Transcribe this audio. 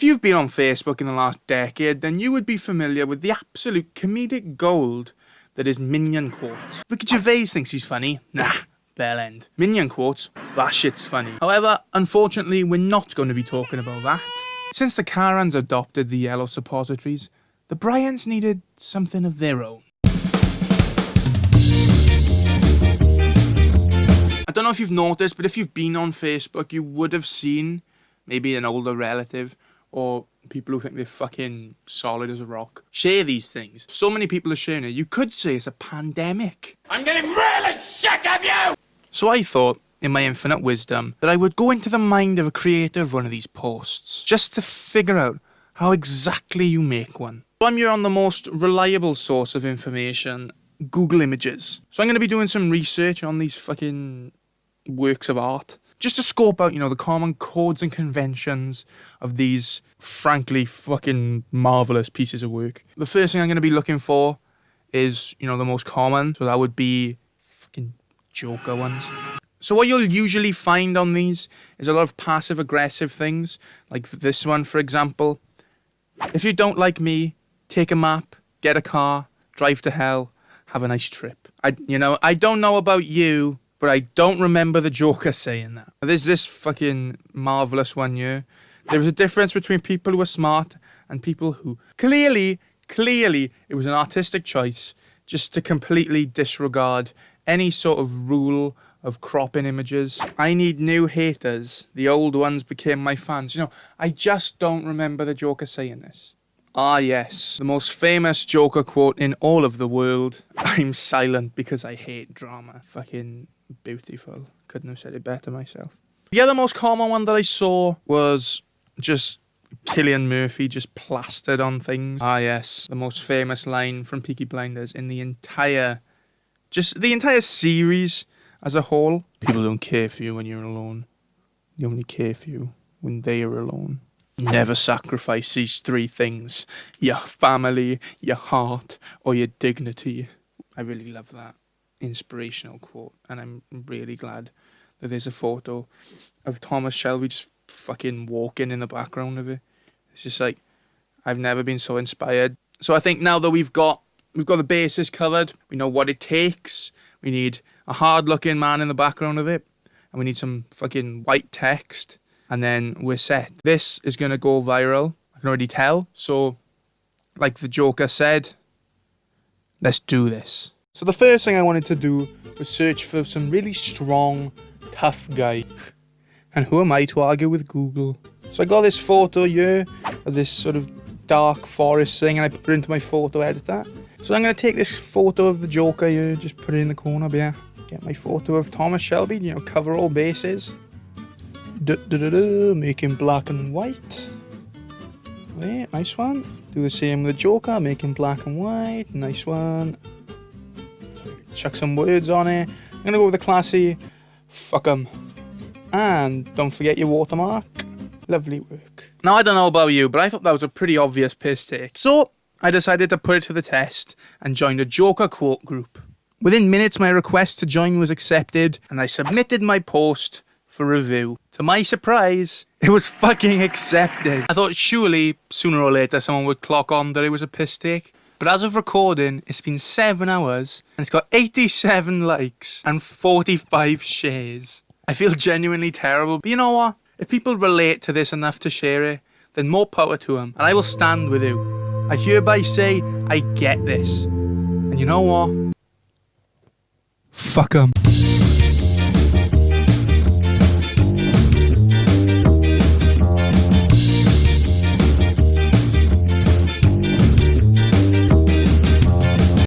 you've been on Facebook in the last decade, then you would be familiar with the absolute comedic gold that is Minion quotes. Ricky Gervais thinks he's funny. Nah, bell end. Minion quotes, that shit's funny. However, unfortunately, we're not going to be talking about that. Since the Karens adopted the yellow suppositories, the Bryants needed something of their own. I don't know if you've noticed, but if you've been on Facebook, you would have seen maybe an older relative or people who think they're fucking solid as a rock share these things. So many people are sharing it, you could say it's a pandemic. I'm getting really sick of you! So I thought, in my infinite wisdom, that I would go into the mind of a creator of one of these posts, just to figure out how exactly you make one. So I'm here on the most reliable source of information, Google Images. So I'm going to be doing some research on these fucking works of art, just to scope out, the common codes and conventions of these, frankly, fucking marvellous pieces of work. The first thing I'm going to be looking for is, the most common. So that would be fucking Joker ones. So what you'll usually find on these is a lot of passive-aggressive things. Like this one, for example. If you don't like me, take a map, get a car, drive to hell, have a nice trip. I don't know about you, but I don't remember the Joker saying that. There's this fucking marvellous one here. There is a difference between people who are smart and people who clearly, it was an artistic choice just to completely disregard any sort of rule of cropping images. I need new haters. The old ones became my fans. I just don't remember the Joker saying this. Ah yes, the most famous Joker quote in all of the world. I'm silent because I hate drama. Fucking beautiful. Couldn't have said it better myself. The other most common one that I saw was just Cillian Murphy just plastered on things. Ah yes, the most famous line from Peaky Blinders in the entire series as a whole. People don't care for you when you're alone. They only care for you when they are alone. Never sacrifice these three things: your family, your heart, or your dignity. I really love that inspirational quote, and I'm really glad that there's a photo of Thomas Shelby just fucking walking in the background of it. It's just like, I've never been so inspired. So I think now that we've got the bases covered, we know what it takes. We need a hard-looking man in the background of it, and we need some fucking white text. And then we're set. This is going to go viral. I can already tell. So, like the Joker said, let's do this. So the first thing I wanted to do was search for some really strong, tough guy. And who am I to argue with Google? So I got this photo here of this sort of dark forest thing, and I put it into my photo editor. So I'm going to take this photo of the Joker here, just put it in the corner here. Get my photo of Thomas Shelby, cover all bases. Make him black and white. Wait, nice one. Do the same with the Joker, make him black and white. Nice one. Chuck some words on it. I'm gonna go with the classy fuck 'em. And don't forget your watermark. Lovely work. Now I don't know about you, but I thought that was a pretty obvious piss take. So I decided to put it to the test and joined a Joker quote group. Within minutes my request to join was accepted, and I submitted my post for review. To my surprise, it was fucking accepted. I thought surely sooner or later someone would clock on that it was a piss take. But as of recording, it's been 7 hours and it's got 87 likes and 45 shares. I feel genuinely terrible, but you know what? If people relate to this enough to share it, then more power to them, and I will stand with you. I hereby say I get this. And you know what? Fuck 'em.